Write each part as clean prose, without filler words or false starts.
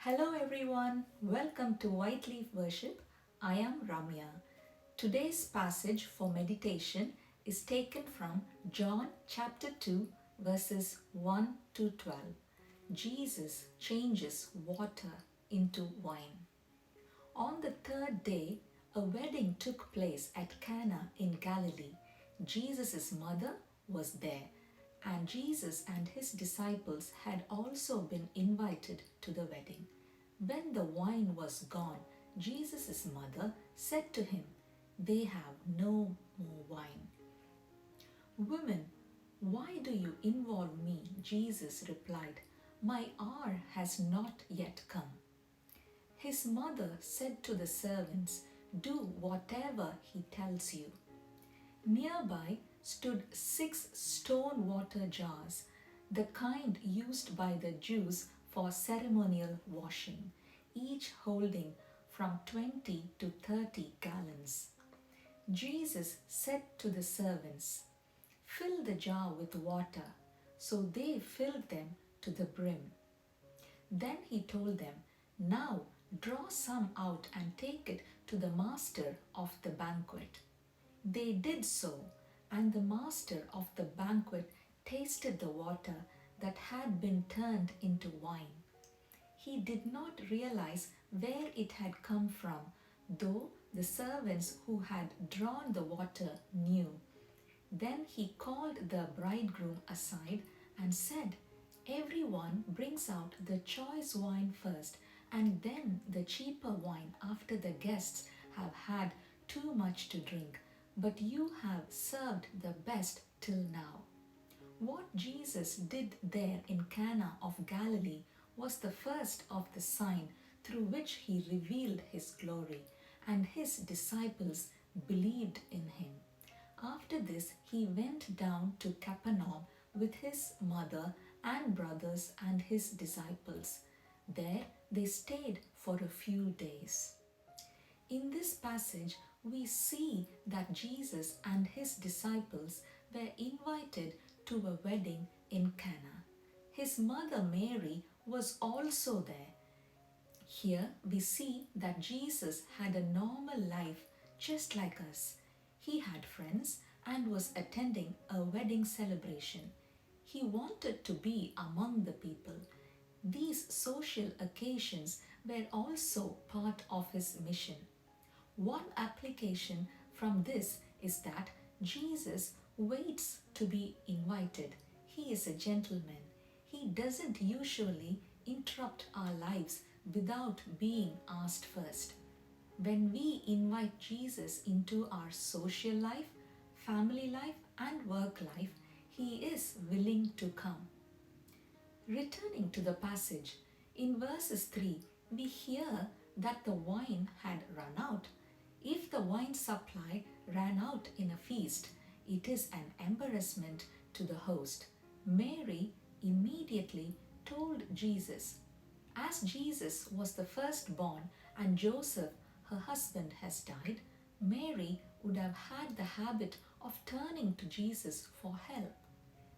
Hello everyone, welcome to Whiteleaf Worship. I am Ramya. Today's passage for meditation is taken from John chapter 2 verses 1 to 12. Jesus changes water into wine. On the third day, a wedding took place at Cana in Galilee. Jesus' mother was there, and Jesus and his disciples had also been invited to the wedding. When the wine was gone, Jesus' mother said to him, "They have no more wine." "Woman, why do you involve me?" Jesus replied, "My hour has not yet come." His mother said to the servants, "Do whatever he tells you." Nearby stood 6 stone water jars, the kind used by the Jews for ceremonial washing, each holding from 20 to 30 gallons. Jesus said to the servants, "Fill the jar with water." So they filled them to the brim. Then he told them, "Now draw some out and take it to the master of the banquet." They did so, and the master of the banquet tasted the water that had been turned into wine. He did not realize where it had come from, though the servants who had drawn the water knew. Then he called the bridegroom aside and said, "Everyone brings out the choice wine first, and then the cheaper wine after the guests have had too much to drink. But you have served the best till now." What Jesus did there in Cana of Galilee was the first of the sign through which he revealed his glory, and his disciples believed in him. After this, he went down to Capernaum with his mother and brothers and his disciples. There they stayed for a few days. In this passage, we see that Jesus and his disciples were invited to a wedding in Cana. His mother Mary was also there. Here we see that Jesus had a normal life just like us. He had friends and was attending a wedding celebration. He wanted to be among the people. These social occasions were also part of his mission. One application from this is that Jesus waits to be invited. He is a gentleman. He doesn't usually interrupt our lives without being asked first. When we invite Jesus into our social life, family life, and work life, he is willing to come. Returning to the passage, in verses 3, we hear that the wine had run out. If the wine supply ran out in a feast, it is an embarrassment to the host. Mary immediately told Jesus. As Jesus was the firstborn and Joseph, her husband, has died, Mary would have had the habit of turning to Jesus for help.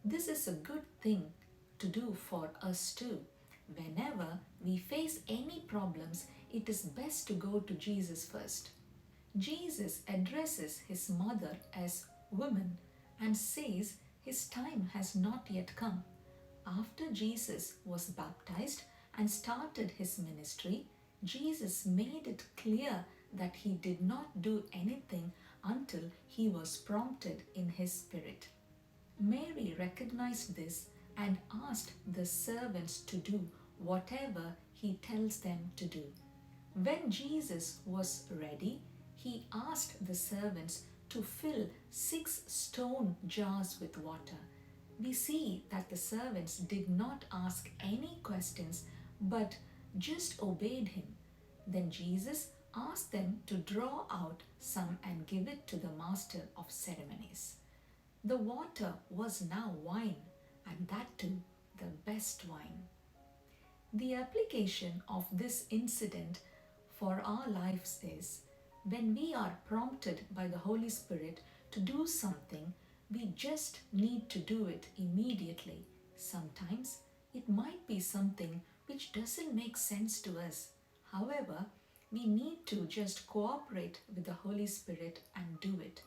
This is a good thing to do for us too. Whenever we face any problems, it is best to go to Jesus first. Jesus addresses his mother as woman and says his time has not yet come. After Jesus was baptized and started his ministry, Jesus made it clear that he did not do anything until he was prompted in his spirit. Mary recognized this and asked the servants to do whatever he tells them to do. When Jesus was ready, he asked the servants to fill 6 stone jars with water. We see that the servants did not ask any questions but just obeyed him. Then Jesus asked them to draw out some and give it to the master of ceremonies. The water was now wine, and that too the best wine. The application of this incident for our lives is, when we are prompted by the Holy Spirit to do something, we just need to do it immediately. Sometimes it might be something which doesn't make sense to us. However, we need to just cooperate with the Holy Spirit and do it.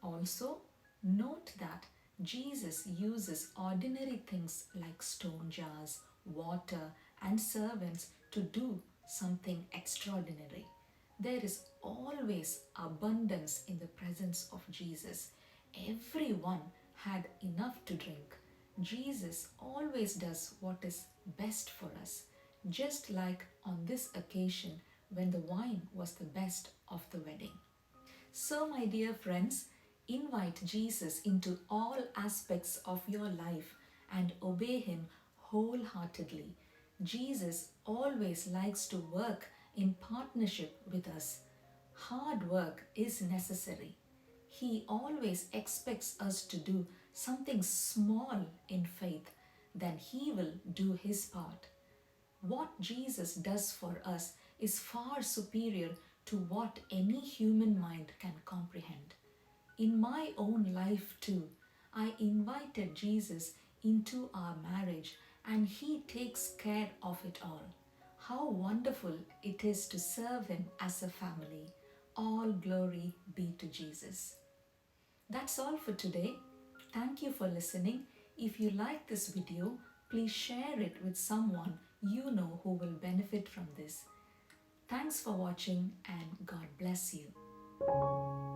Also, note that Jesus uses ordinary things like stone jars, water, and servants to do something extraordinary. There is always abundance in the presence of Jesus. Everyone had enough to drink. Jesus always does what is best for us, just like on this occasion when the wine was the best of the wedding. So, my dear friends, invite Jesus into all aspects of your life and obey him wholeheartedly. Jesus always likes to work in partnership with us. Hard work is necessary. He always expects us to do something small in faith, then he will do his part. What Jesus does for us is far superior to what any human mind can comprehend. In my own life, too, I invited Jesus into our marriage and he takes care of it all. How wonderful it is to serve him as a family. All glory be to Jesus. That's all for today. Thank you for listening. If you like this video, please share it with someone you know who will benefit from this. Thanks for watching and God bless you.